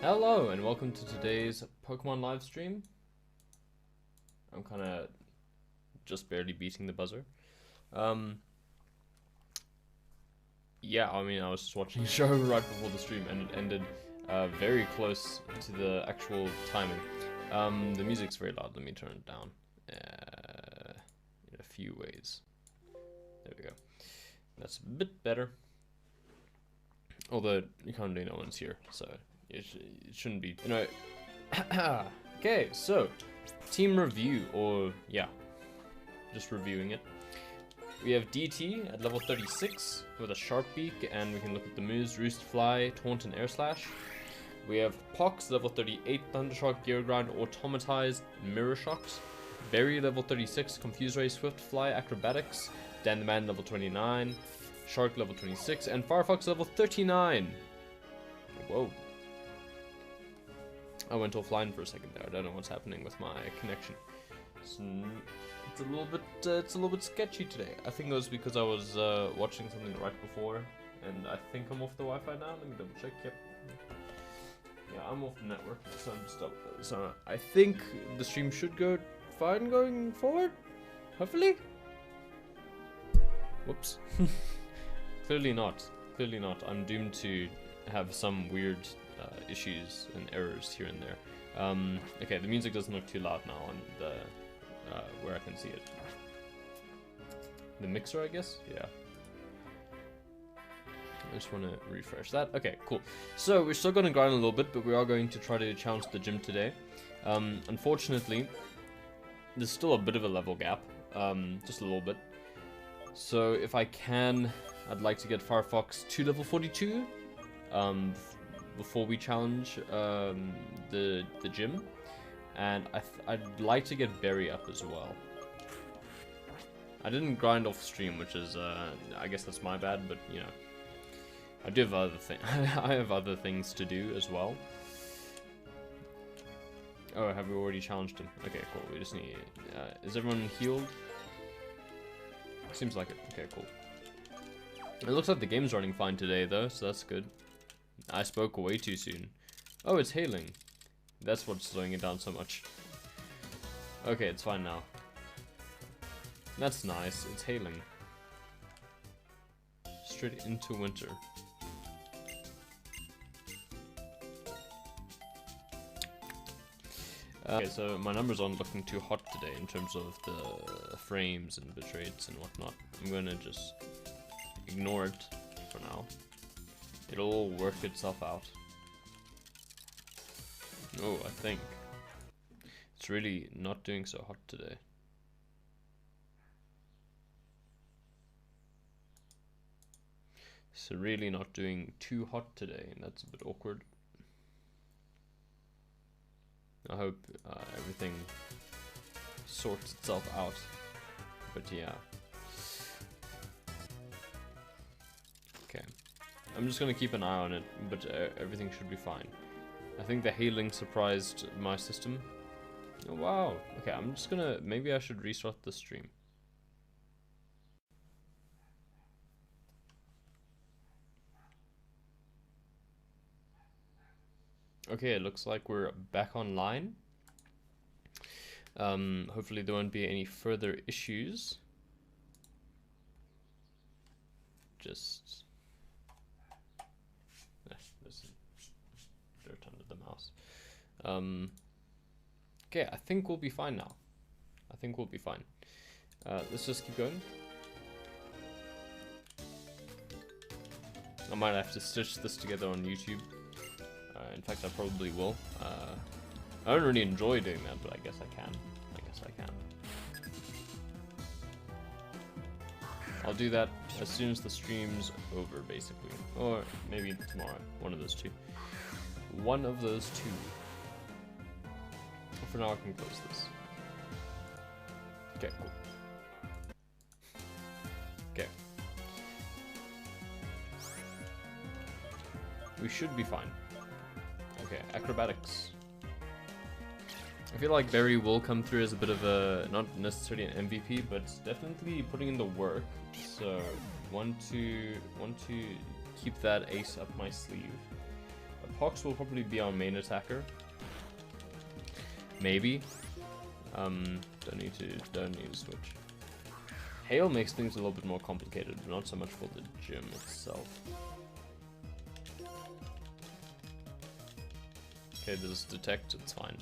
Hello and welcome to today's Pokemon live stream. I'm kind of just barely beating the buzzer. Yeah, I mean, I was just watching a show right before the stream and it ended very close to the actual timing. The music's very loud. Let me turn it down in a few ways. There we go. That's a bit better. Although, currently no one's here, so it shouldn't be, you know. Okay, so team review, or yeah, just reviewing it. We have DT at level 36 with a sharp beak, and we can look at the moves: Roost, Fly, Taunt, and Air Slash. We have Pox level 38, Thundershock, Gear Grind, Automatized, Mirror Shocks. Berry level 36, Confuse Ray, Swift Fly, Acrobatics. Dan the Man level 29, Shark level 26, and Firefox level 39. Whoa. I went offline for a second there. I don't know what's happening with my connection. It's a little bit sketchy today. I think it was because I was watching something right before, and I think I'm off the Wi-Fi now. Let me double check. Yep. Yeah, I'm off the network, so I'm just up. So I think the stream should go fine going forward. Hopefully. Whoops. Clearly not. Clearly not. I'm doomed to have some weird issues and errors here and there. Okay, the music doesn't look too loud now on the where I can see it. The mixer, I guess? Yeah. I just want to refresh that. Okay, cool. So we're still going to grind a little bit, but we are going to try to challenge the gym today. Unfortunately, there's still a bit of a level gap. Just a little bit. So if I can, I'd like to get Firefox to level 42 before we challenge the gym, and I'd like to get Berry up as well. I didn't grind off stream, which is I guess that's my bad, but you know, I do have other I have other things to do as well. Oh, have we already challenged him? Okay, cool. We just need. Is everyone healed? Seems like it. Okay, cool. It looks like the game's running fine today, though, so that's good. I spoke way too soon. Oh, it's hailing. That's what's slowing it down so much. Okay, it's fine now. That's nice. It's hailing. Straight into winter. Okay, so my numbers aren't looking too hot today in terms of the frames and bit rates and whatnot. I'm gonna just ignore it for now. It'll all work itself out. Oh, I think it's really not doing so hot today. So really not doing too hot today, and that's a bit awkward. I hope everything sorts itself out, but yeah. Okay, I'm just gonna keep an eye on it, but everything should be fine. I think the hailing surprised my system. Oh wow, okay, I'm just gonna, maybe I should restart the stream. Okay, it looks like we're back online. Hopefully there won't be any further issues. Just there's dirt under the mouse. Okay, I think we'll be fine now. I think we'll be fine. Let's just keep going. I might have to stitch this together on YouTube. In fact, I probably will. I don't really enjoy doing that, but I guess I can. I'll do that as soon as the stream's over, basically. Or maybe tomorrow. One of those two. One of those two. For now, I can close this. Okay, cool. Okay. We should be fine. Okay, acrobatics. I feel like Berry will come through as a bit of a, not necessarily an MVP, but definitely putting in the work. So, want to keep that ace up my sleeve. Pox will probably be our main attacker. Maybe. Don't need to switch. Hail makes things a little bit more complicated, but not so much for the gym itself. Okay, this is detect, it's fine.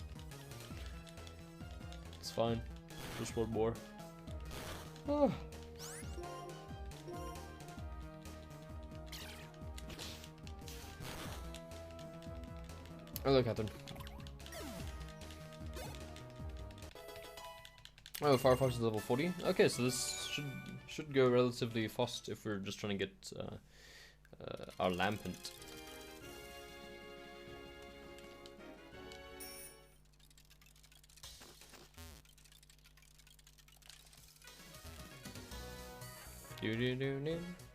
It's fine. Just one more. Oh. Hello, Catherine. Oh, Firefox is level 40. Okay, so this should go relatively fast if we're just trying to get our Lampent.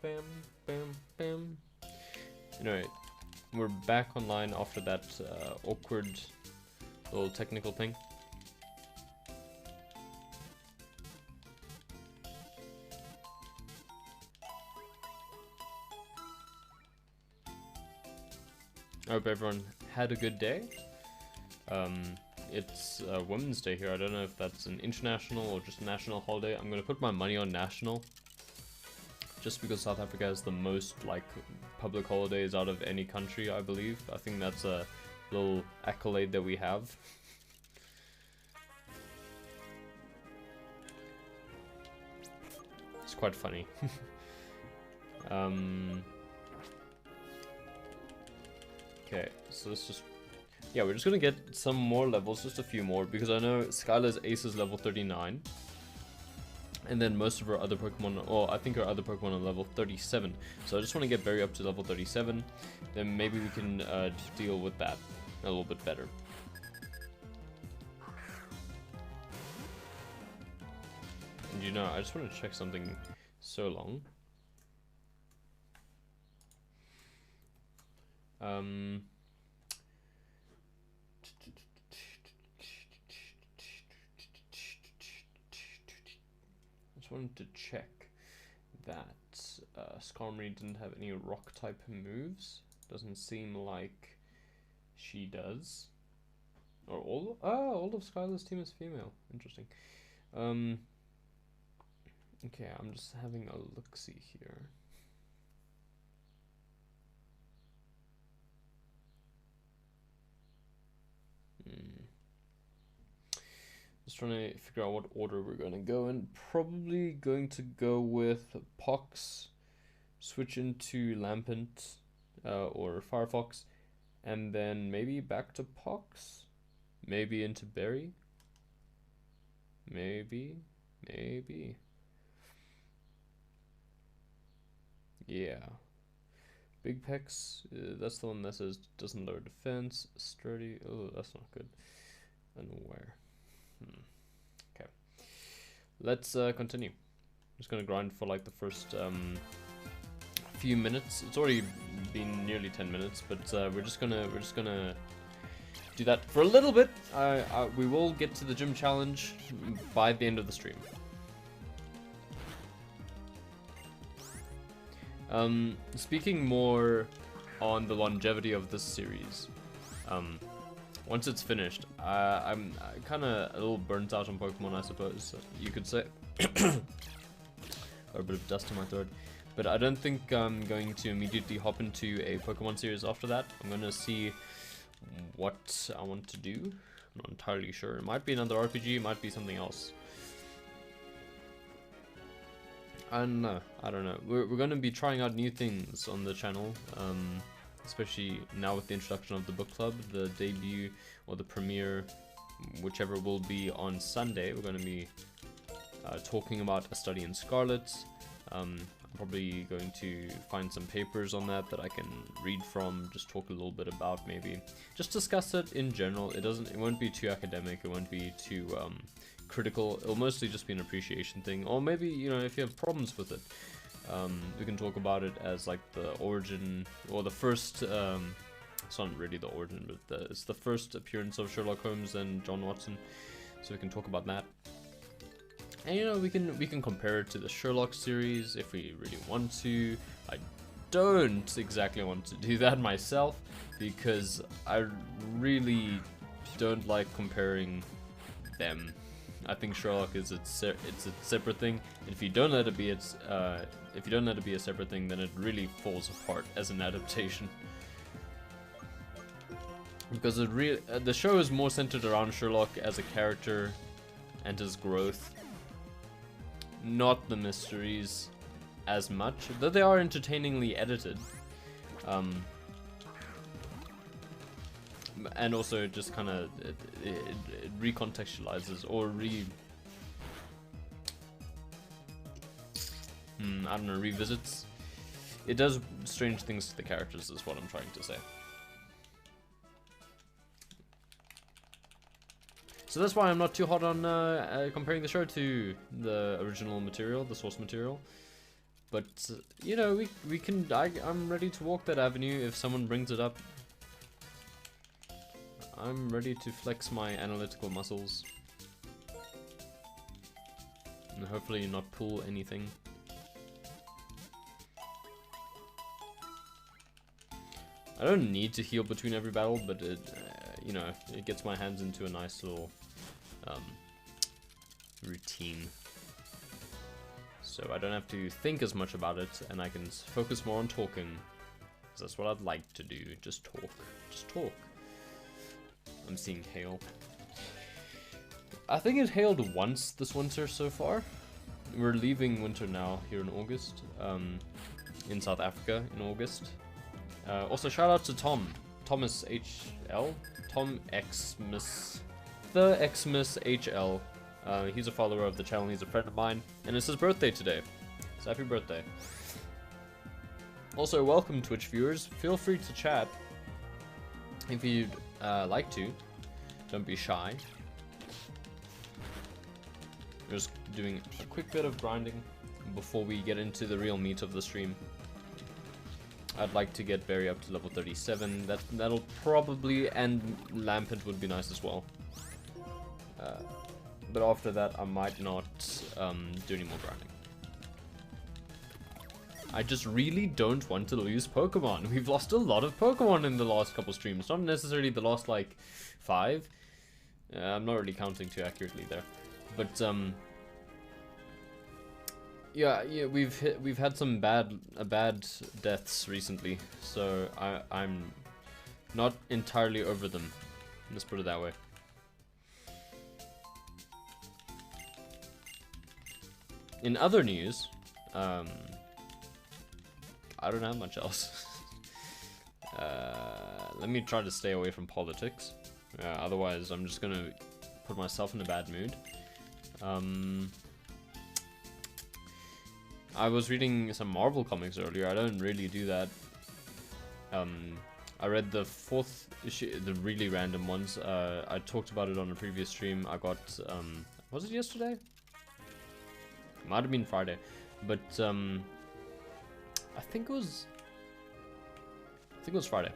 Bam, bam, bam. Anyway, we're back online after that awkward little technical thing. I hope everyone had a good day. It's Women's Day here. I don't know if that's an international or just a national holiday. I'm gonna put my money on national, just because South Africa has the most like public holidays out of any country, I believe. I think that's a little accolade that we have. It's quite funny. Okay, so let's just... Yeah, we're just gonna get some more levels, just a few more, because I know Skylar's Ace is level 39. And then most of our other Pokemon, or I think our other Pokemon are level 37. So I just want to get Berry up to level 37. Then maybe we can deal with that a little bit better. And you know, I just want to check something so long. Just wanted to check that Skarmory didn't have any rock type moves. Doesn't seem like she does. Or all of Skylar's team is female. Interesting. Okay, I'm just having a look-see here. Just trying to figure out what order we're going to go in. Probably going to go with Pox, switch into Lampent or Firefox, and then maybe back to Pox, maybe into Berry, maybe. Yeah. Big Pex, that's the one that says doesn't lower defense. Sturdy, oh, that's not good. And where? Okay, let's continue. I'm just gonna grind for like the first few minutes. It's already been nearly 10 minutes, but we're just gonna do that for a little bit. We will get to the gym challenge by the end of the stream. Speaking more on the longevity of this series, once it's finished, I'm kind of a little burnt out on Pokemon, I suppose you could say. Or a bit of dust in my throat. But I don't think I'm going to immediately hop into a Pokemon series after that. I'm going to see what I want to do. I'm not entirely sure. It might be another RPG, it might be something else. I don't know. We're going to be trying out new things on the channel. Especially now with the introduction of the book club, the debut or the premiere, whichever will be on Sunday. We're going to be talking about A Study in Scarlet. I'm probably going to find some papers on that I can read from, just talk a little bit about, maybe just discuss it in general. It won't be too academic, it won't be too critical. It'll mostly just be an appreciation thing, or maybe, you know, if you have problems with it, we can talk about it as like the origin, or the first, it's not really the origin, but it's the first appearance of Sherlock Holmes and John Watson, so we can talk about that. And you know, we can compare it to the Sherlock series if we really want to. I don't exactly want to do that myself, because I really don't like comparing them. I think Sherlock is it's a separate thing. And if you don't let it be a separate thing, then it really falls apart as an adaptation. Because the show is more centered around Sherlock as a character and his growth, not the mysteries as much, though they are entertainingly edited. And also just kind of it recontextualizes or I don't know, revisits. It does strange things to the characters is what I'm trying to say. So that's why I'm not too hot on comparing the show to the original material, the source material. But you know, we can. I'm ready to walk that avenue if someone brings it up. I'm ready to flex my analytical muscles and hopefully not pull anything. I don't need to heal between every battle, but it, you know, it gets my hands into a nice little routine. So I don't have to think as much about it, and I can focus more on talking. 'Cause that's what I'd like to do. Just talk. Just talk. I'm seeing hail. I think it hailed once this winter so far. We're leaving winter now here in August. In South Africa in August. Also shout out to Thomas HL. Tom Xmas. The Xmas HL. He's a follower of the channel, he's a friend of mine, and it's his birthday today. So happy birthday. Also, welcome Twitch viewers. Feel free to chat if you'd like to. Don't be shy. We're just doing a quick bit of grinding before we get into the real meat of the stream. I'd like to get Barry up to level 37. That'll probably, and Lampent would be nice as well. But after that, I might not do any more grinding. I just really don't want to lose Pokemon. We've lost a lot of Pokemon in the last couple streams. Not necessarily the last, like, 5. I'm not really counting too accurately there. But, yeah, we've had some bad deaths recently. So, I'm not entirely over them. Let's put it that way. In other news, I don't have much else. Let me try to stay away from politics. Otherwise, I'm just gonna put myself in a bad mood. I was reading some Marvel comics earlier. I don't really do that. I read the 4th issue, the really random ones. I talked about it on a previous stream. I got, was it yesterday? Might have been Friday, but I think it was Friday.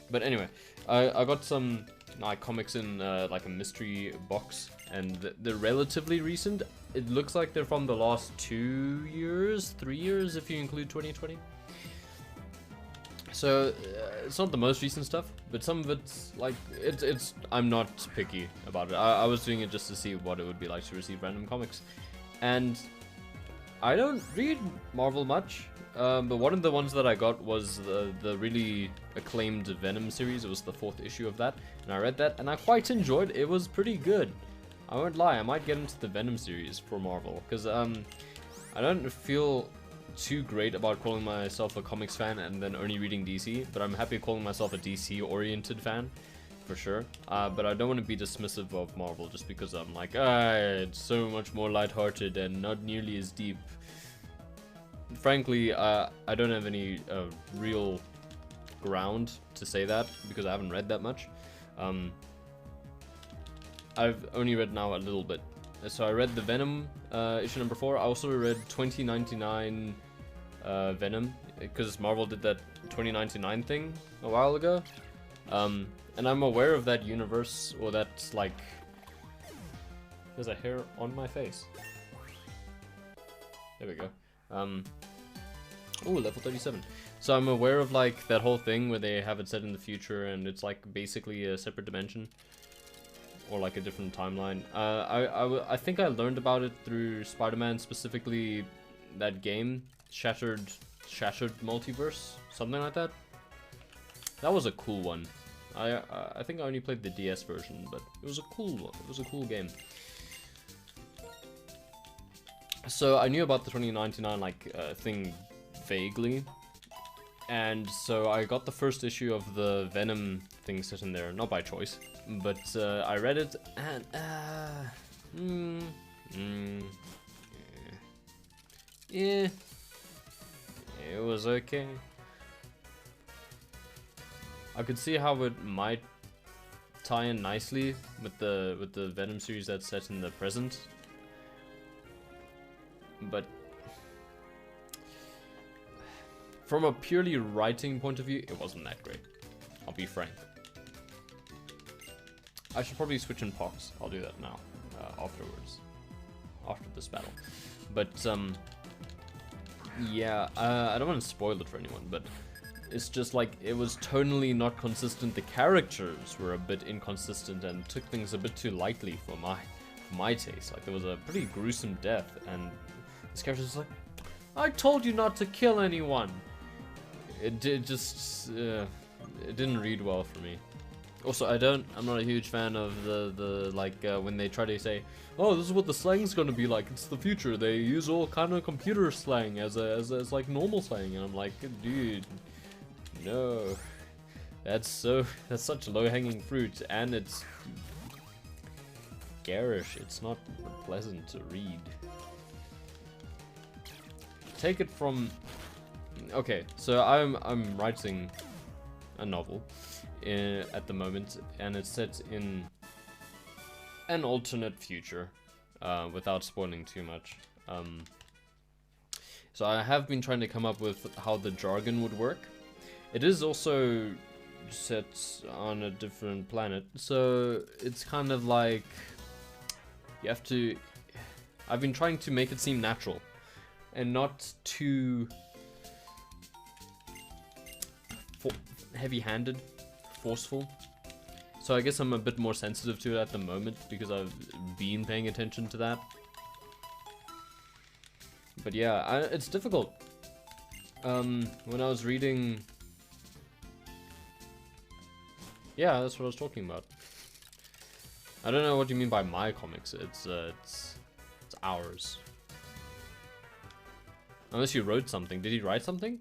But anyway, I got some comics in like a mystery box, and they're relatively recent. It looks like they're from the last 2 years, 3 years if you include 2020. So it's not the most recent stuff, but some of it's like it's. I'm not picky about it. I was doing it just to see what it would be like to receive random comics, and I don't read Marvel much, but one of the ones that I got was the really acclaimed Venom series. It was the 4th issue of that, and I read that, and I quite enjoyed it. It was pretty good. I won't lie, I might get into the Venom series for Marvel, because I don't feel too great about calling myself a comics fan and then only reading DC, but I'm happy calling myself a DC-oriented fan. For sure, but I don't want to be dismissive of Marvel just because I'm like, it's so much more lighthearted and not nearly as deep. Frankly, I don't have any real ground to say that because I haven't read that much. I've only read now a little bit. So I read the Venom issue number 4. I also read 2099 Venom because Marvel did that 2099 thing a while ago. And I'm aware of that universe, or that's like... There's a hair on my face. There we go. Oh, level 37. So I'm aware of like that whole thing where they have it set in the future and it's like basically a separate dimension. Or like a different timeline. I think I learned about it through Spider-Man, specifically that game, Shattered Multiverse, something like that. That was a cool one. I think I only played the DS version, but it was a cool one. It was a cool game. So I knew about the 2099 like thing vaguely, and so I got the first issue of the Venom thing set in there, not by choice, but I read it and yeah, it was okay. I could see how it might tie in nicely with the Venom series that's set in the present, but from a purely writing point of view, it wasn't that great. I'll be frank. I should probably switch in Pox. I'll do that now, afterwards, after this battle. But yeah, I don't want to spoil it for anyone, but it's just like it was tonally not consistent. The characters were a bit inconsistent and took things a bit too lightly for my taste. Like there was a pretty gruesome death, and this character's like, "I told you not to kill anyone." It just it didn't read well for me. Also, I'm not a huge fan of the like when they try to say, "Oh, this is what the slang's gonna be like. It's the future." They use all kind of computer slang as like normal slang, and I'm like, dude, no, that's such low-hanging fruit, and it's garish. It's not pleasant to read. Take it from. Okay, so I'm writing a novel at the moment, and it's set in an alternate future, without spoiling too much. So I have been trying to come up with how the jargon would work. It is also set on a different planet, so it's kind of like you have to. I've been trying to make it seem natural and not too heavy-handed, forceful. So I guess I'm a bit more sensitive to it at the moment because I've been paying attention to that. But yeah, it's difficult. When I was reading, yeah, that's what I was talking about. I don't know what you mean by my comics. It's ours. Unless you wrote something. Did he write something?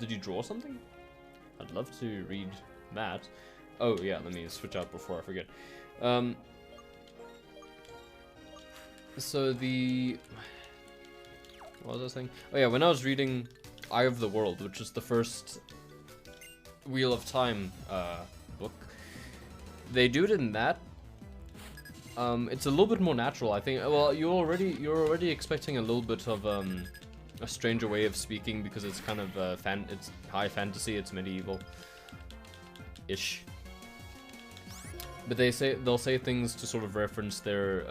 Did you draw something? I'd love to read that. Oh yeah, let me switch out before I forget. So what was I saying? Oh yeah, when I was reading Eye of the World, which is the first Wheel of Time book, they do it in that. It's a little bit more natural, I think. Well, you're already expecting a little bit of a stranger way of speaking because it's kind of it's high fantasy, it's medieval-ish. But they'll say things to sort of reference their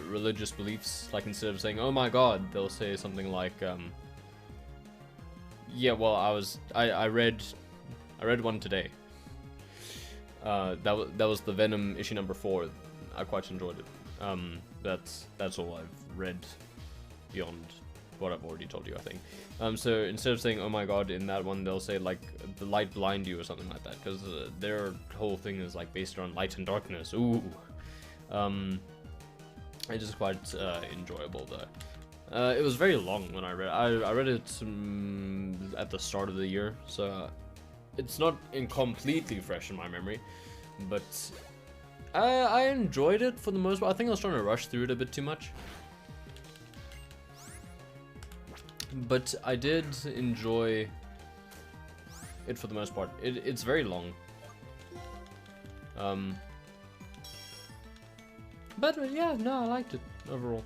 religious beliefs. Like instead of saying "Oh my God," they'll say something like, "Yeah, well, I read one today. That was the Venom issue number 4. I quite enjoyed it. That's all I've read beyond what I've already told you, I think." So instead of saying "Oh my God" in that one, they'll say like "The light blind you" or something like that, because their whole thing is like based on light and darkness. Ooh. It is quite enjoyable though. It was very long when I read. I read it at the start of the year, so it's not completely fresh in my memory, but I enjoyed it for the most part. I think I was trying to rush through it a bit too much, but I did enjoy it for the most part. It's very long. But yeah, no, I liked it overall.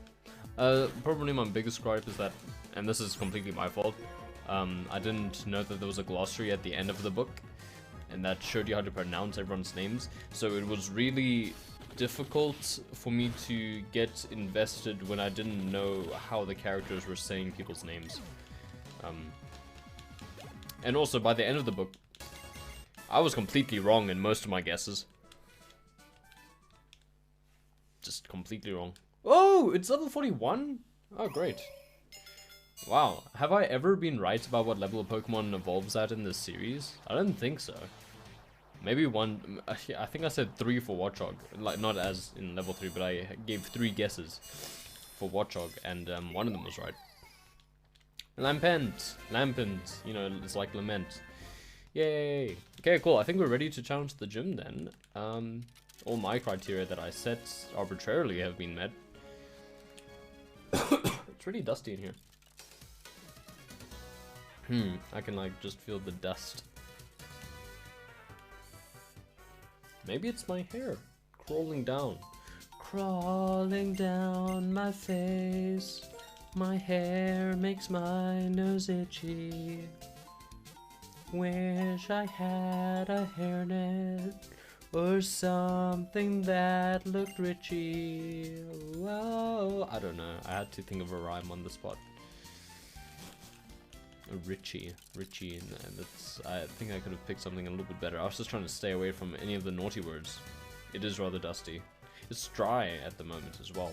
Probably my biggest gripe is that, and this is completely my fault, I didn't know that there was a glossary at the end of the book, and that showed you how to pronounce everyone's names. So it was really difficult for me to get invested when I didn't know how the characters were saying people's names. And also, by the end of the book, I was completely wrong in most of my guesses. Just completely wrong. Oh, it's level 41? Oh, great. Wow, have I ever been right about what level a Pokemon evolves at in this series? I don't think so. Maybe one, I think I said 3 for Watchog, like not as in level 3, but I gave 3 guesses for Watchog, and one of them was right. Lampent, you know, it's like lament. Yay! Okay, cool, I think we're ready to challenge the gym then. All my criteria that I set arbitrarily have been met. It's really dusty in here. I can like just feel the dust. Maybe it's my hair crawling down. Crawling down my face. My hair makes my nose itchy. Wish I had a hairnet or something that looked richy. Whoa. I don't know. I had to think of a rhyme on the spot. Richie, and that's, I think I could have picked something a little bit better. I was just trying to stay away from any of the naughty words. It is rather dusty. It's dry at the moment as well,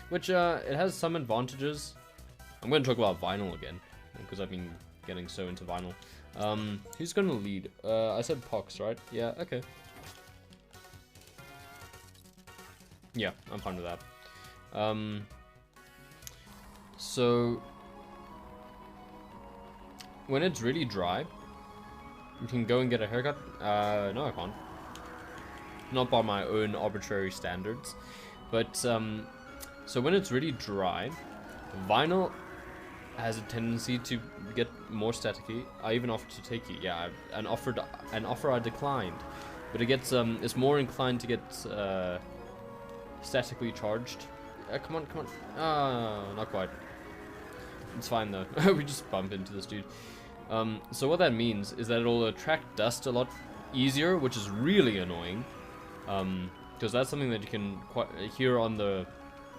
which it has some advantages. I'm going to talk about vinyl again because I've been getting so into vinyl. Who's going to lead? I said Pox, right? Yeah, okay. Yeah, I'm fine with that. So when it's really dry, you can go and get a haircut. No, I can't. Not by my own arbitrary standards. But, so when it's really dry, vinyl has a tendency to get more staticky. I even offered to take it. Yeah, an offer I declined. But it gets, it's more inclined to get, statically charged. Come on. Not quite. It's fine though. We just bump into this dude. So what that means is that it'll attract dust a lot easier, which is really annoying. Because that's something that you can hear on the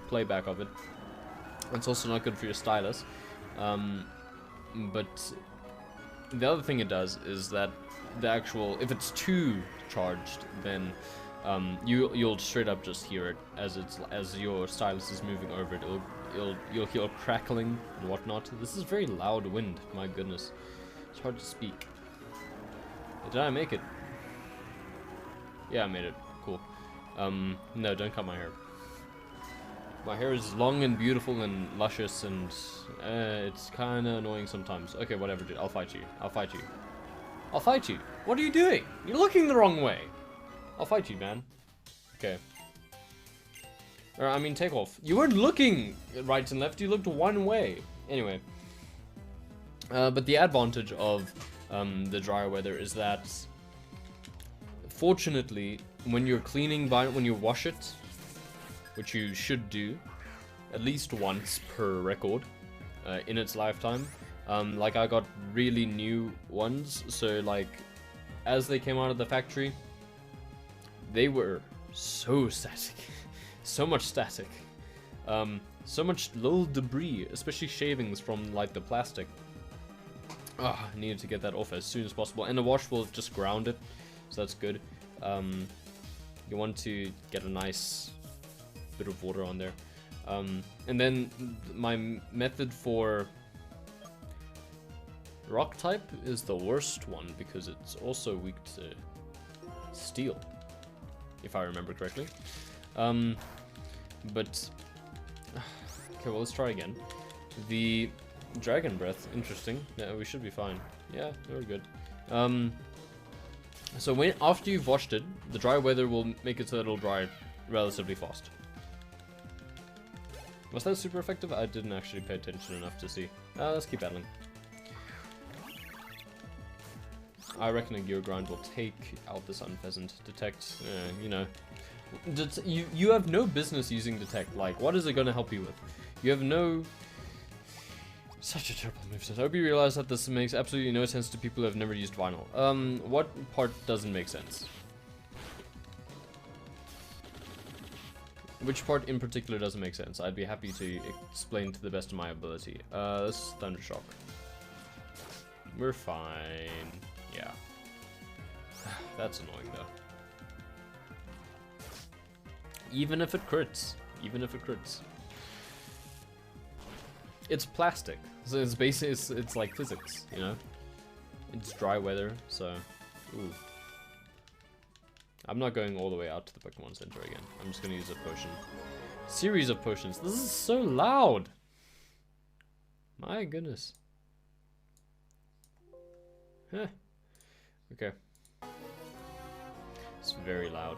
playback of it. It's also not good for your stylus. But the other thing it does is that the actual, if it's too charged, then you'll straight up just hear it as your stylus is moving over it. You'll hear crackling and whatnot. This is very loud wind. My goodness, it's hard to speak. Did I make it? Yeah, I made it. Cool. No, don't cut my hair. My hair is long and beautiful and luscious, and it's kind of annoying sometimes. Okay, whatever, dude. I'll fight you. I'll fight you. I'll fight you. What are you doing? You're looking the wrong way. I'll fight you, man. Okay. Or, I mean, take off. You weren't looking right and left. You looked one way. Anyway. But the advantage of the drier weather is that, fortunately, when you're cleaning vinyl, when you wash it, which you should do at least once per record in its lifetime. Like I got really new ones, so like as they came out of the factory, they were so static, so much static, so much little debris, especially shavings from like the plastic. I needed to get that off as soon as possible, and the wash will just ground it, so that's good. You want to get a nice bit of water on there, and then my method for rock type is the worst one because it's also weak to steel, if I remember correctly. But okay, well, let's try again. The dragon breath, interesting. Yeah, we should be fine. Yeah, we're good. So after you've washed it, the dry weather will make it so that it'll dry relatively fast. Was that super effective? I didn't actually pay attention enough to see. Let's keep battling. I reckon a gear grind will take out this unpheasant. Detect, you know. You have no business using detect. Like, what is it going to help you with? You have no... Such a terrible moveset. I hope you realize that this makes absolutely no sense to people who have never used vinyl. What part doesn't make sense? Which part in particular doesn't make sense? I'd be happy to explain to the best of my ability. This is Thundershock. We're fine. Yeah. That's annoying though. Even if it crits. Even if it crits. It's plastic. So it's basically, it's like physics, you know? It's dry weather, so... Ooh. I'm not going all the way out to the Pokemon Center again. I'm just gonna use a potion. Series of potions. This is so loud! My goodness. Huh. Okay. It's very loud.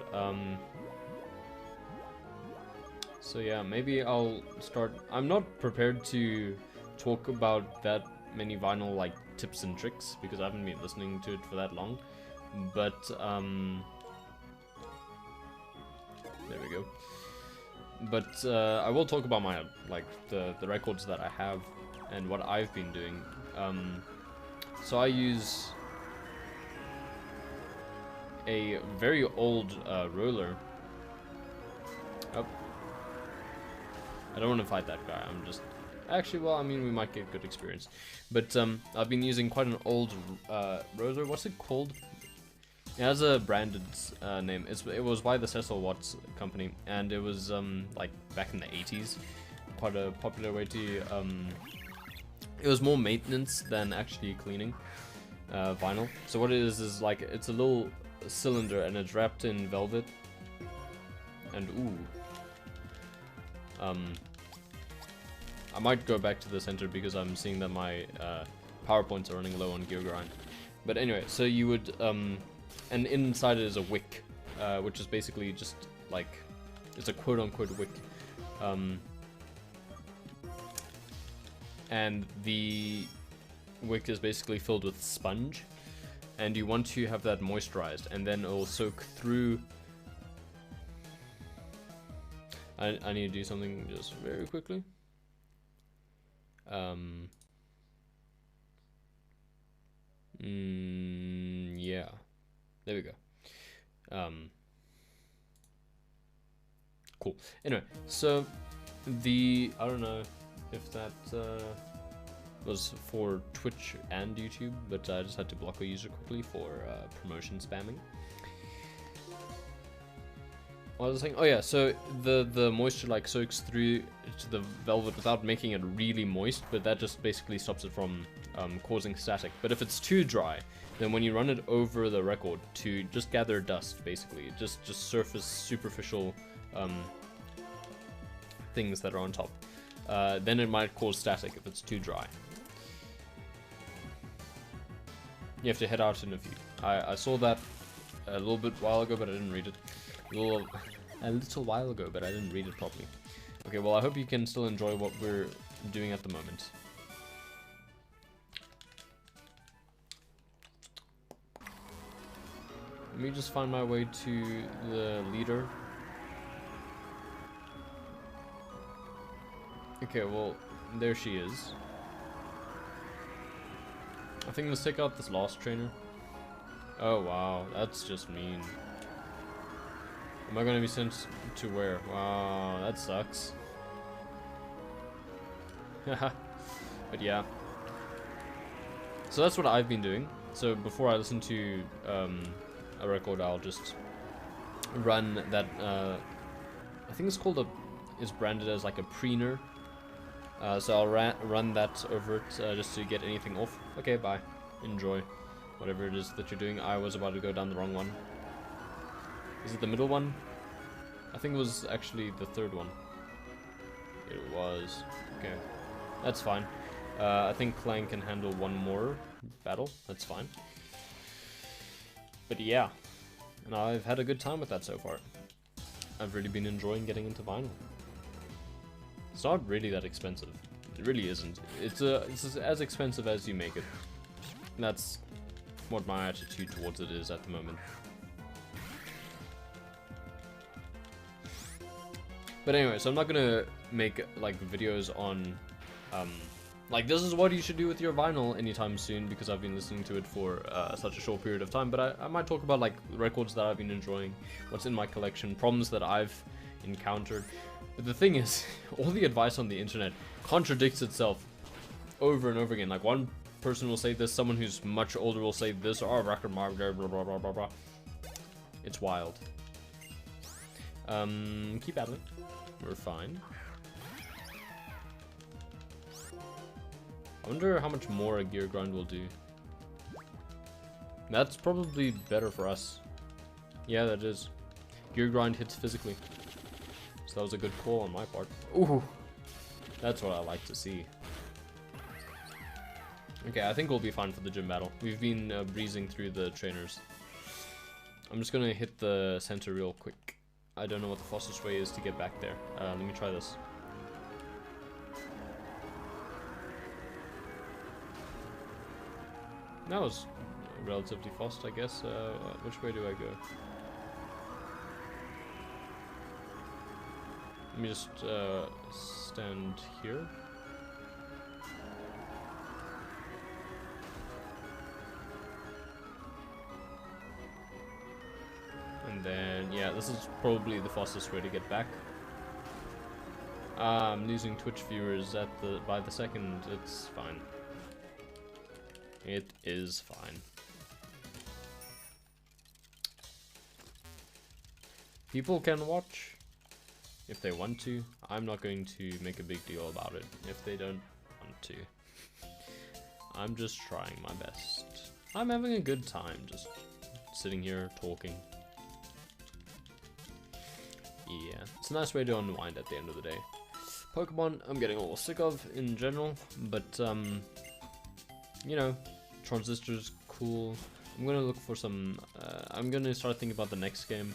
So yeah, maybe I'll start... I'm not prepared to talk about that many vinyl, like, tips and tricks, because I haven't been listening to it for that long. But, there we go. But, I will talk about my, like, the records that I have and what I've been doing. So I use a very old, roller. Oh. I don't want to fight that guy, I'm just... Actually, well, I mean, we might get good experience. But, I've been using quite an old, roller. What's it called? It has a branded, name. It was by the Cecil Watts company, and it was, like, back in the 80s. Quite a popular way to, it was more maintenance than actually cleaning, vinyl. So what it is like, it's a little cylinder, and it's wrapped in velvet. And, ooh. I might go back to the center because I'm seeing that my PowerPoints are running low on gear grind. But anyway, so you would, and inside it is a wick, which is basically just like, it's a quote-unquote wick. And the wick is basically filled with sponge, and you want to have that moisturized, and then it will soak through. I need to do something just very quickly. Yeah. There we go. Cool. Anyway, so I don't know if that was for Twitch and YouTube, but I just had to block a user quickly for promotion spamming. What was I saying? Oh yeah, so the moisture like soaks through to the velvet without making it really moist, but that just basically stops it from causing static. But if it's too dry, then when you run it over the record to just gather dust, basically, just surface superficial things that are on top, then it might cause static if it's too dry. You have to head out in a few. I saw that a little bit while ago, but I didn't read it. A little while ago, but I didn't read it properly. Okay, well, I hope you can still enjoy what we're doing at the moment. Let me just find my way to the leader. Okay, well, there she is. I think let's take out this last trainer. Oh, wow, that's just mean. Am I gonna be sent to where? Wow, that sucks. But yeah. So that's what I've been doing. So before I listen to a record, I'll just run that, I think it's called it's branded as like a preener. So I'll run that over it just to get anything off. Okay, bye. Enjoy whatever it is that you're doing. I was about to go down the wrong one. Is it the middle one? I think it was actually the third one. It was. Okay. That's fine. I think Clang can handle one more battle. That's fine. But yeah. And I've had a good time with that so far. I've really been enjoying getting into vinyl. It's not really that expensive. It really isn't. It's as expensive as you make it. And that's what my attitude towards it is at the moment. But anyway, so I'm not gonna make like videos on like this is what you should do with your vinyl anytime soon, because I've been listening to it for such a short period of time. But I might talk about like records that I've been enjoying, what's in my collection, problems that I've encountered. But the thing is, all the advice on the internet contradicts itself over and over again. Like, one person will say this, someone who's much older will say this, or record mark, blah blah blah blah blah. It's wild. Keep at it. We're fine. I wonder how much more a gear grind will do. That's probably better for us. Yeah, that is. Gear grind hits physically. So that was a good call on my part. Ooh! That's what I like to see. Okay, I think we'll be fine for the gym battle. We've been breezing through the trainers. I'm just gonna hit the center real quick. I don't know what the fastest way is to get back there. Let me try this. That was relatively fast, I guess. Which way do I go? Let me just stand here. And then, yeah, this is probably the fastest way to get back. I'm losing Twitch viewers by the second. It's fine. It is fine. People can watch if they want to. I'm not going to make a big deal about it if they don't want to. I'm just trying my best. I'm having a good time just sitting here talking. Yeah, it's a nice way to unwind at the end of the day. Pokemon I'm getting a little sick of in general, but you know, Transistor's cool. I'm gonna look for some, I'm gonna start thinking about the next game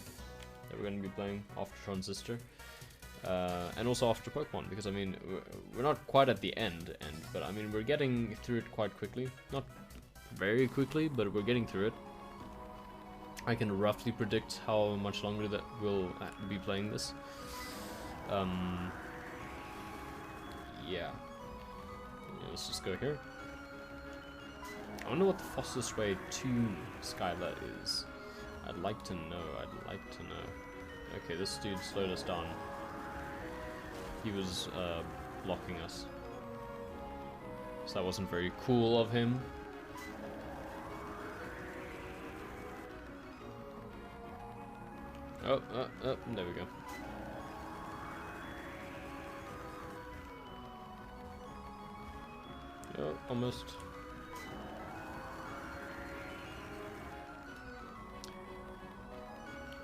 that we're gonna be playing after Transistor. And also after Pokemon, because I mean, we're not quite at the end, but I mean, we're getting through it quite quickly. Not very quickly, but we're getting through it. I can roughly predict how much longer that we'll be playing this. Yeah. Let's just go here. I wonder what the fastest way to Skylar is. I'd like to know, I'd like to know. Okay, this dude slowed us down. He was blocking us. So that wasn't very cool of him. Oh, there we go. Oh, almost.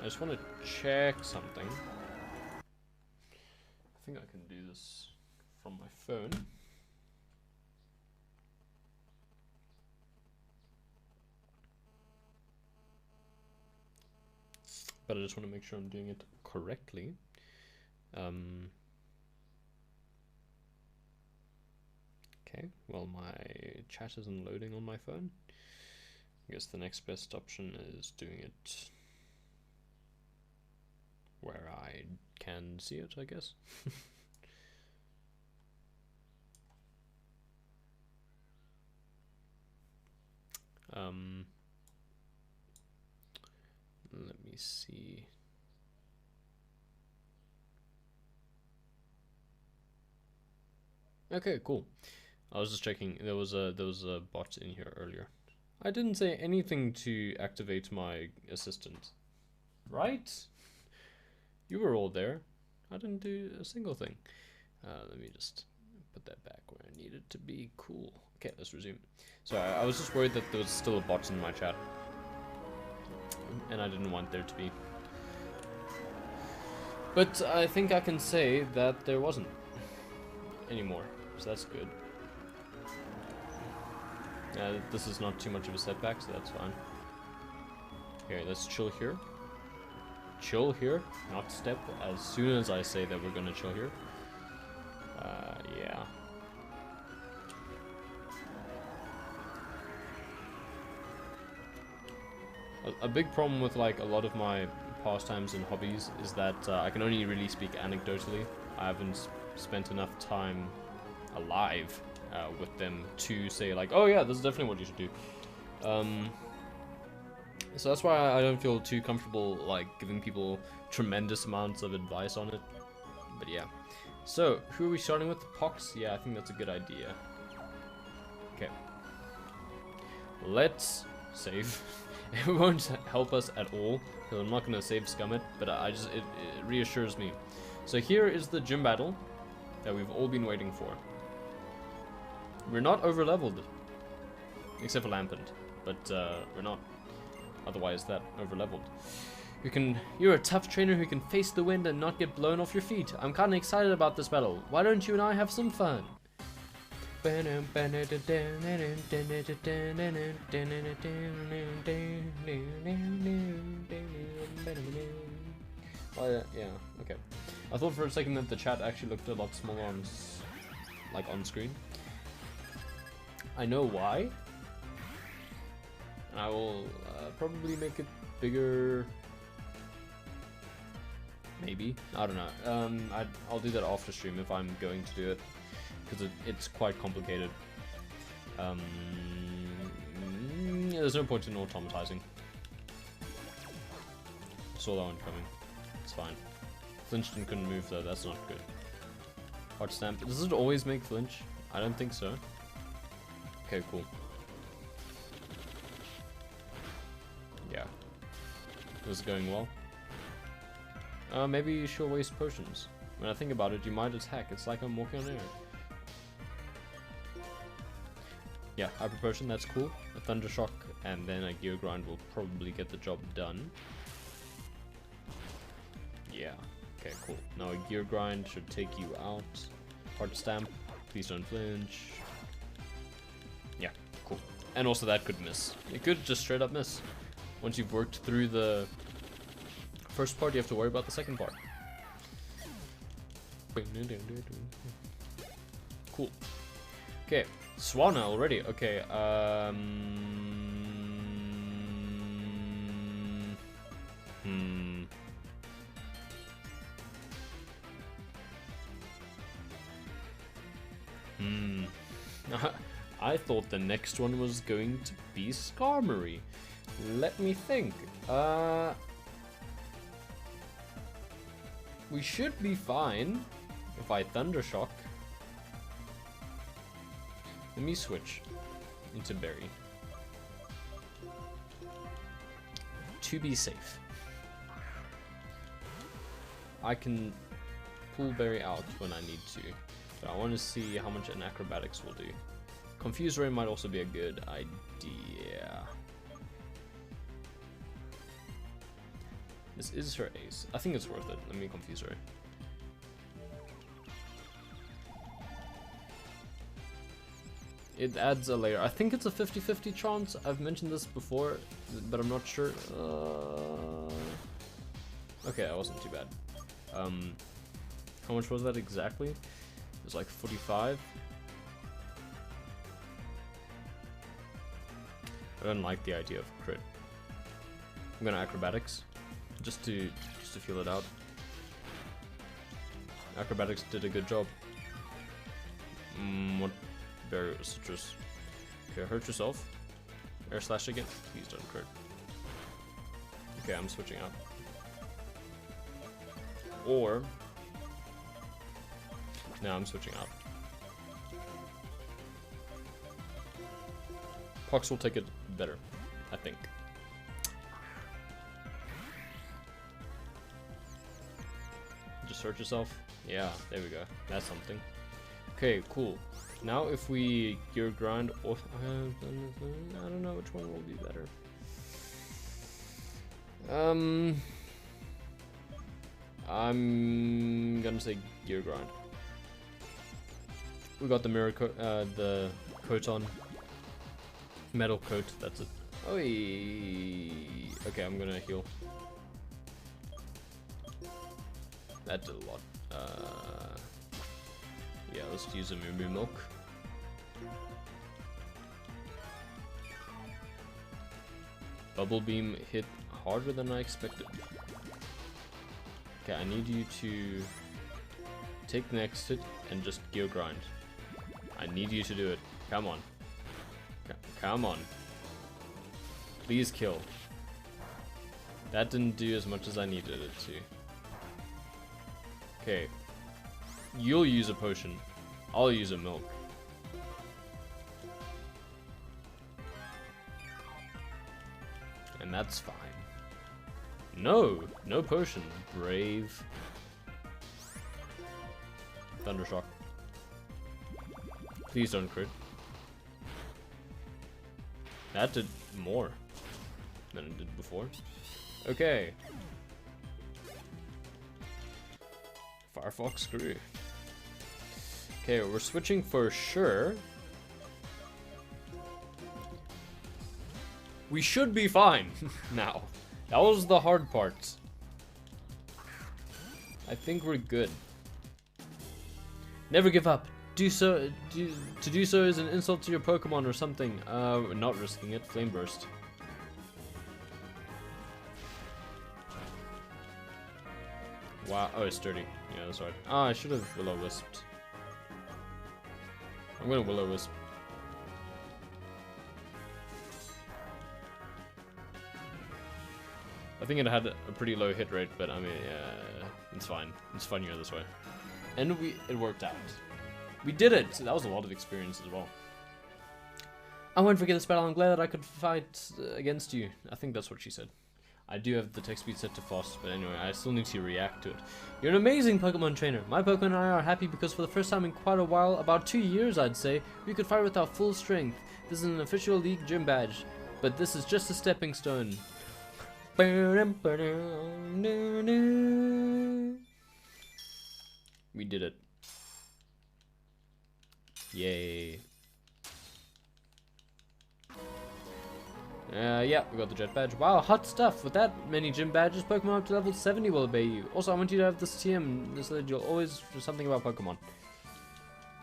I just want to check something. I think I can do this from my phone. But I just want to make sure I'm doing it correctly. Okay, well, my chat isn't loading on my phone. I guess the next best option is doing it where I can see it, I guess. Let me see. Okay, cool. I was just checking. There was a bot in here earlier. I didn't say anything to activate my assistant, right? You were all there. I didn't do a single thing. Let me just put that back where I need it to be. Cool. Okay, let's resume. So I was just worried that there was still a bot in my chat, and I didn't want there to be. But I think I can say that there wasn't anymore, so that's good. This is not too much of a setback, so that's fine. Okay, let's chill here. Chill here, not step. As soon as I say that we're gonna chill here. Yeah. A big problem with like a lot of my pastimes and hobbies is that I can only really speak anecdotally. I haven't spent enough time alive with them to say like, oh yeah, this is definitely what you should do. So that's why I don't feel too comfortable like giving people tremendous amounts of advice on it. But yeah. So, who are we starting with? Pox? Yeah, I think that's a good idea. Okay. Let's save. It won't help us at all, because I'm not going to save Scummit, but it reassures me. So here is the gym battle that we've all been waiting for. We're not over-leveled, except for Lampent, but we're not otherwise that over-leveled. You're a tough trainer who can face the wind and not get blown off your feet. I'm kinda excited about this battle. Why don't you and I have some fun? Oh yeah, okay. I thought for a second that the chat actually looked a lot smaller on screen. I know why. I will probably make it bigger. Maybe, I don't know. I'll do that after stream if I'm going to do it, because it's quite complicated. Yeah, there's no point in automatizing. Saw that one coming. It's fine. Flinched couldn't move though. That's not good. Hard stamp. Does it always make flinch? I don't think so. Okay, cool. Yeah. This is going well. Maybe she'll waste potions. When I think about it, you might attack. It's like I'm walking on air. Yeah, Hyper Potion, that's cool. A Thunder Shock and then a Gear Grind will probably get the job done. Yeah, okay, cool. Now a Gear Grind should take you out. Hard Stamp, please don't flinch. Yeah, cool. And also that could miss. It could just straight up miss. Once you've worked through the first part, you have to worry about the second part. Cool. Okay, Swana already. Okay, I thought the next one was going to be Skarmory. Let me think. We should be fine if I Thunder Shock. Let me switch into Berry to be safe. I can pull Berry out when I need to, but I want to see how much an Acrobatics will do. Confuse Ray might also be a good idea. This is her ace. I think it's worth it. Let me confuse her. It adds a layer. I think it's a 50-50 chance. I've mentioned this before, but I'm not sure. Okay, that wasn't too bad. How much was that exactly? It was like 45. I don't like the idea of crit. I'm gonna Acrobatics. Just to feel it out. Acrobatics did a good job. What berry was citrus? Okay, hurt yourself. Air slash again. Please don't crit. Okay, I'm switching out. Or no, I'm switching out. Pox will take it better, I think. Just hurt yourself. Yeah, there we go. That's something. Okay, cool. Now if we Gear Grind, or I don't know which one will be better. I'm gonna say Gear Grind. We got the mirror coat, the coat on. Metal coat. That's it. Oi. Okay, I'm gonna heal. That did a lot. Yeah, let's use a Moo Moo Milk. Bubble Beam hit harder than I expected. Okay, I need you to take the next hit and just Gear Grind. I need you to do it. Come on. Come on. Please kill. That didn't do as much as I needed it to. Okay. You'll use a potion. I'll use a milk. And that's fine. No! No potion. Brave. Thundershock. Please don't crit. That did more than it did before. Okay. Firefox screw. Okay, we're switching for sure. We should be fine now. That was the hard part. I think we're good. Never give up. To do so is an insult to your Pokemon or something. Not risking it. Flame Burst. Wow. Oh, it's sturdy. Yeah, that's right. Ah, I should have Will-O-Wisped. I'm gonna Will-O-Wisp. I think it had a pretty low hit rate, but I mean, it's fine. It's funnier this way. And it worked out. We did it! That was a lot of experience as well. I won't forget this battle. I'm glad that I could fight against you. I think that's what she said. I do have the text speed set to fast, but anyway, I still need to react to it. You're an amazing Pokemon trainer. My Pokemon and I are happy because for the first time in quite a while, about 2 years I'd say, we could fight with our full strength. This is an official league gym badge, but this is just a stepping stone. We did it. Yay. Yeah, we got the jet badge. Wow, hot stuff. With that many gym badges, Pokemon up to level 70 will obey you. Also, I want you to have this TM. This that you'll always do something about Pokemon.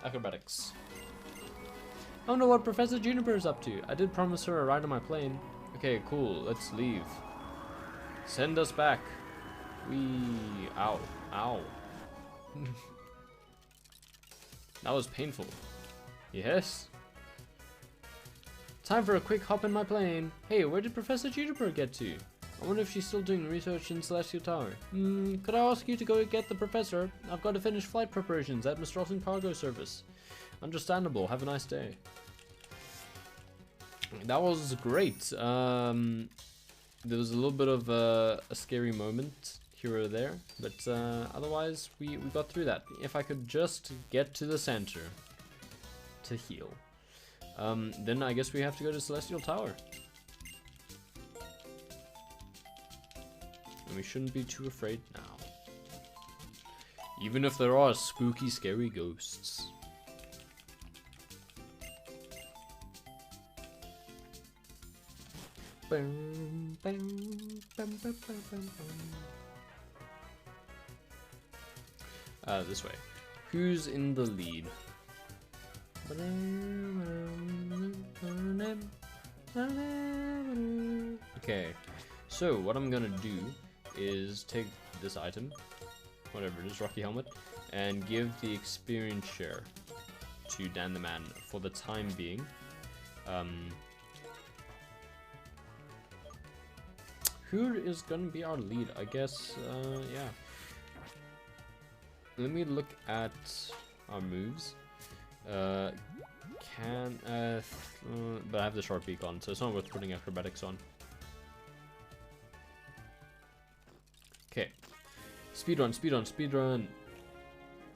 Acrobatics. I don't know what Professor Juniper is up to. I did promise her a ride on my plane. Okay, cool. Let's leave. Send us back. Ow. Ow. That was painful. Yes. Time for a quick hop in my plane. Hey, where did Professor Juniper get to? I wonder if she's still doing research in Celestial Tower. Could I ask you to go get the professor? I've got to finish flight preparations at Mistralton Cargo Service. Understandable. Have a nice day. That was great. There was a little bit of a scary moment here or there, but otherwise we got through that. If I could just get to the center to heal. Then I guess we have to go to Celestial Tower. And we shouldn't be too afraid now. Even if there are spooky, scary ghosts. This way. Who's in the lead? Okay, so what I'm gonna do is take this item, whatever it is, Rocky Helmet, and give the experience share to Dan the Man for the time being. Who is gonna be our lead? I guess, yeah. Let me look at our moves. But I have the Sharp Beak on, so it's not worth putting acrobatics on. Okay. Speedrun, speedrun, speedrun.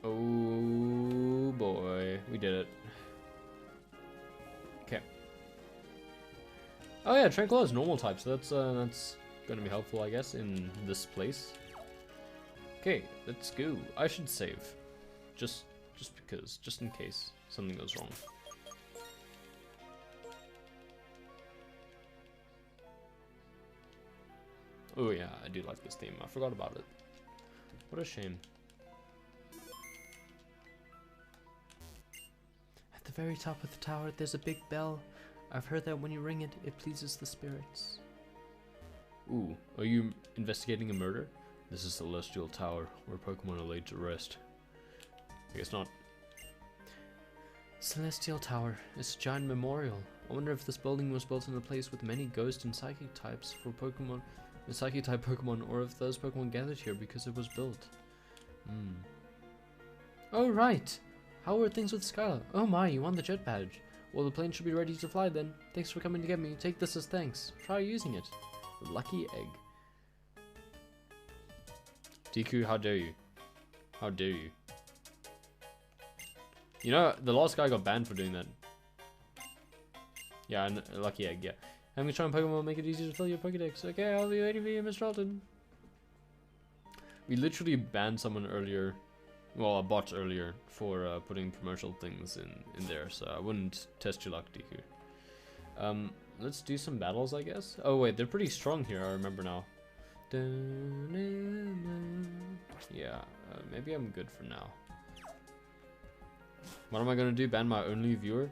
Oh boy, we did it. Okay. Oh yeah, Tranquil is normal type, so that's gonna be helpful, I guess, in this place. Okay, let's go. I should save. Just because, just in case something goes wrong. Oh yeah, I do like this theme. I forgot about it. What a shame. At the very top of the tower, there's a big bell. I've heard that when you ring it, it pleases the spirits. Ooh, are you investigating a murder? This is Celestial Tower, where Pokemon are laid to rest. I guess not. Celestial Tower is a giant memorial. I wonder if this building was built in a place with many ghost and psychic types for Pokemon a Psychic-type Pokemon, or if those Pokemon gathered here because it was built. Oh, right! How are things with Skylar? Oh my, you won the jet badge. Well, the plane should be ready to fly then. Thanks for coming to get me. Take this as thanks. Try using it. Lucky egg. Deku, how dare you? How dare you? You know, the last guy got banned for doing that. Yeah, lucky egg, yeah. I'm gonna try and Pokemon will make it easier to fill your Pokédex. Okay, I'll be waiting for you, Mistralton. We literally banned someone earlier. Well, a bot earlier for putting commercial things in there, so I wouldn't test your luck, Deku. Let's do some battles, I guess. Oh wait, they're pretty strong here, I remember now. Yeah, maybe I'm good for now. What am I gonna do? Ban my only viewer?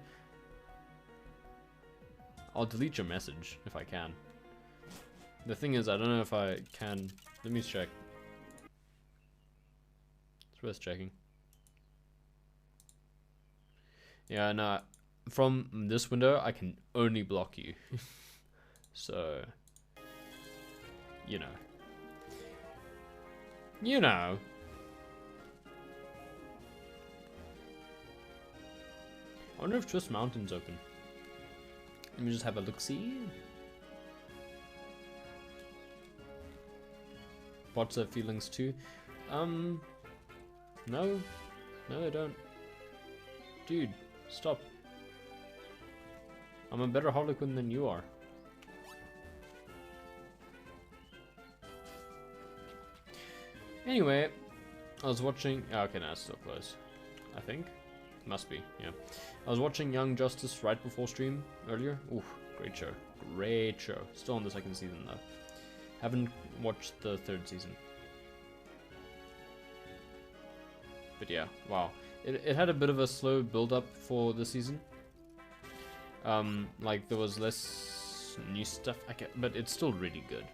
I'll delete your message if I can. The thing is, I don't know if I can. Let me check. It's worth checking. Yeah, no. From this window, I can only block you. So, you know. You know. I wonder if Twist Mountain's open. Let me just have a look-see. Bots have feelings too. No. No, they don't. Dude, stop. I'm a better Harlequin than you are. Anyway, I was watching... Oh, okay, now it's still closed. I think. Must be, yeah. I was watching Young Justice right before stream earlier. Ooh, great show. Great show. Still on the second season though. Haven't watched the third season. But yeah, wow. It had a bit of a slow build up for the season. Like there was less new stuff, but it's still really good.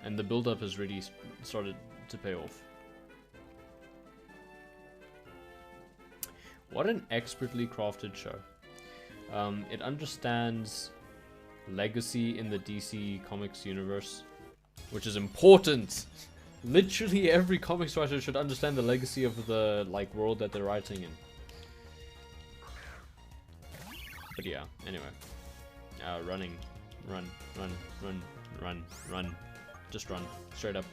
And the build up has really started to pay off. What an expertly crafted show. It understands legacy in the DC Comics universe, which is important. Literally every comics writer should understand the legacy of the world that they're writing in. But yeah, anyway. Running. Run. Just run. Straight up.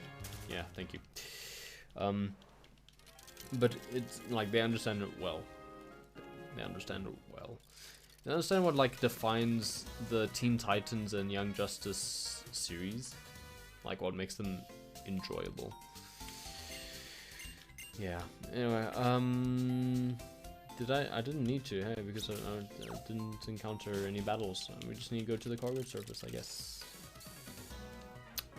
Yeah, thank you. But it's like they understand it well. They understand it well. They understand what defines the Teen Titans and Young Justice series. Like what makes them enjoyable. Yeah. Anyway, I didn't need to, hey, because I didn't encounter any battles. So we just need to go to the cargo surface, I guess.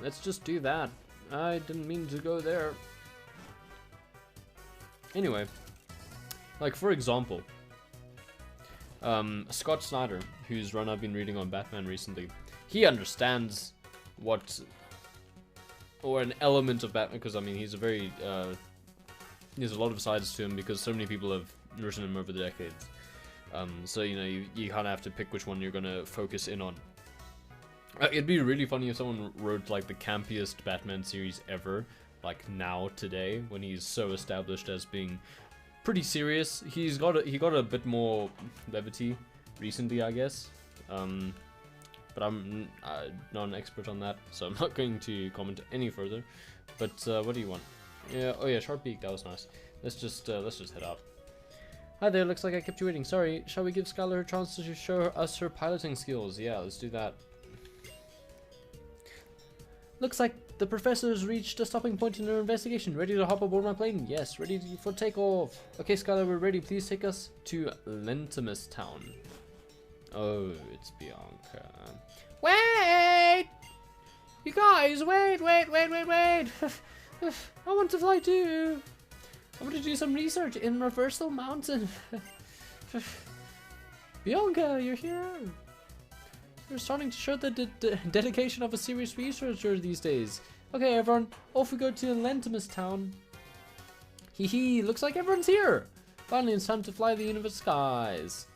Let's just do that. I didn't mean to go there. Anyway, for example, Scott Snyder, whose run I've been reading on Batman recently, he understands what, or an element of Batman, because I mean he's a very, there's a lot of sides to him because so many people have written him over the decades. So you know you kind of have to pick which one you're gonna focus in on. It'd be really funny if someone wrote the campiest Batman series ever, now today, when he's so established as being pretty serious. He got a bit more levity recently, I guess. But I'm not an expert on that, so I'm not going to comment any further. But what do you want? Yeah, oh yeah, Sharp Beak, that was nice. Let's just head out. Hi there, looks like I kept you waiting. Sorry, shall we give Skylar a chance to show us her piloting skills? Yeah, let's do that. Looks like the professor's reached a stopping point in her investigation. Ready to hop aboard my plane? Yes, ready for takeoff. Okay, Skylar, we're ready. Please take us to Lentimus Town. Oh, it's Bianca. Wait! You guys, wait! I want to fly too. I want to do some research in Reversal Mountain. Bianca, you're here. You're starting to show the dedication of a serious researcher these days. Okay, everyone, off we go to Lentimus Town. Hee hee, looks like everyone's here. Finally, it's time to fly the universe skies.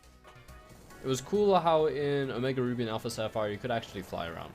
It was cool how in Omega Ruby and Alpha Sapphire you could actually fly around.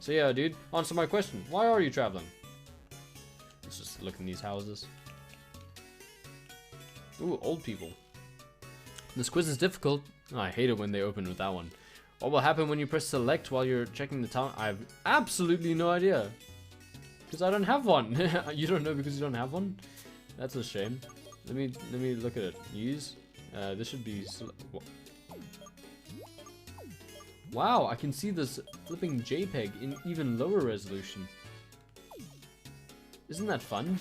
So yeah, dude, answer my question. Why are you traveling? Let's just look in these houses. Ooh, old people. This quiz is difficult. Oh, I hate it when they open with that one. What will happen when you press select while you're checking the town? I have absolutely no idea. Because I don't have one. You don't know because you don't have one? That's a shame. Let me look at it. Use. This should be. Wow, I can see this flipping JPEG in even lower resolution. Isn't that fun?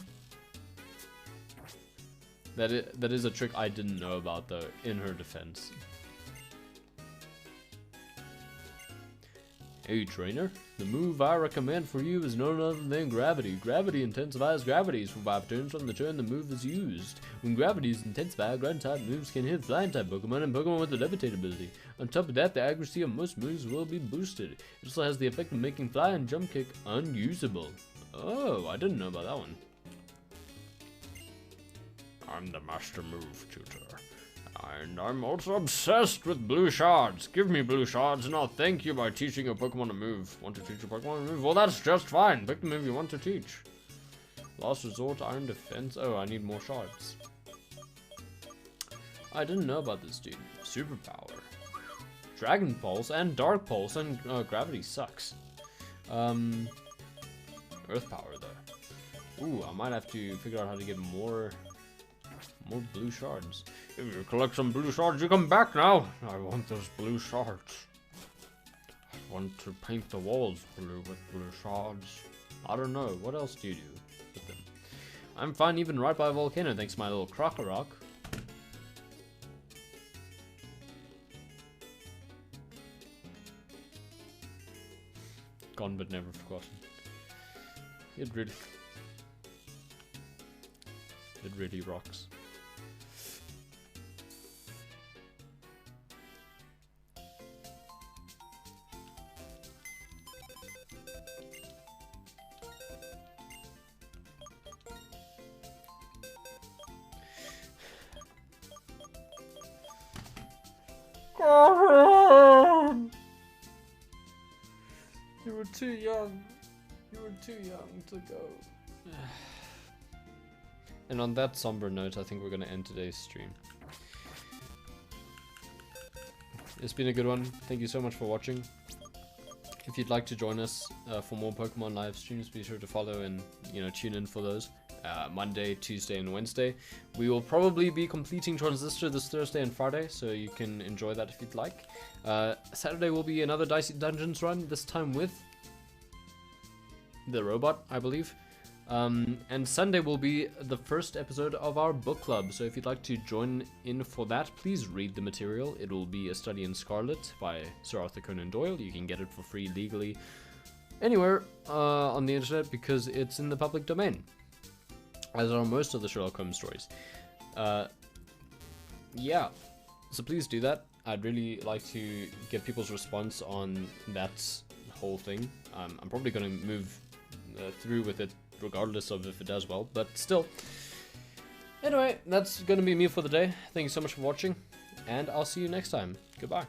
That is a trick I didn't know about though, in her defense. Hey trainer, the move I recommend for you is none other than gravity. Gravity intensifies gravities for 5 turns from the turn the move is used. When gravity is intensified, ground type moves can hit flying type Pokemon and Pokemon with the levitate ability. On top of that, the accuracy of most moves will be boosted. It also has the effect of making fly and jump kick unusable. Oh, I didn't know about that one. I'm the master move tutor. And I'm also obsessed with blue shards. Give me blue shards and I'll thank you by teaching your Pokemon a move. Want to teach your Pokemon a move? Well, that's just fine. Pick the move you want to teach. Last resort, iron defense. Oh, I need more shards. I didn't know about this, dude. Superpower. Dragon Pulse and Dark Pulse and gravity sucks. Earth Power, though. Ooh, I might have to figure out how to get more blue shards. If you collect some blue shards, you come back now. I want those blue shards. I want to paint the walls blue with blue shards. I don't know. What else do you do with them? I'm fine even right by a volcano thanks to my little Krokorok. Gone but never forgotten. It really rocks. You were too young. You were too young to go. And on that somber note, I think we're gonna end today's stream. It's been a good one. Thank you so much for watching. If you'd like to join us for more Pokemon live streams, be sure to follow and tune in for those. Monday, Tuesday, and Wednesday. We will probably be completing Transistor this Thursday and Friday, so you can enjoy that if you'd like. Saturday will be another Dicey Dungeons run, this time with the robot, I believe. And Sunday will be the first episode of our book club, so if you'd like to join in for that, please read the material. It will be A Study in Scarlet by Sir Arthur Conan Doyle. You can get it for free legally anywhere on the internet because it's in the public domain, as are most of the Sherlock Holmes stories. Yeah, so please do that. I'd really like to get people's response on that whole thing. I'm probably going to move through with it regardless of if it does well, but still. Anyway, that's going to be me for the day. Thank you so much for watching, and I'll see you next time. Goodbye.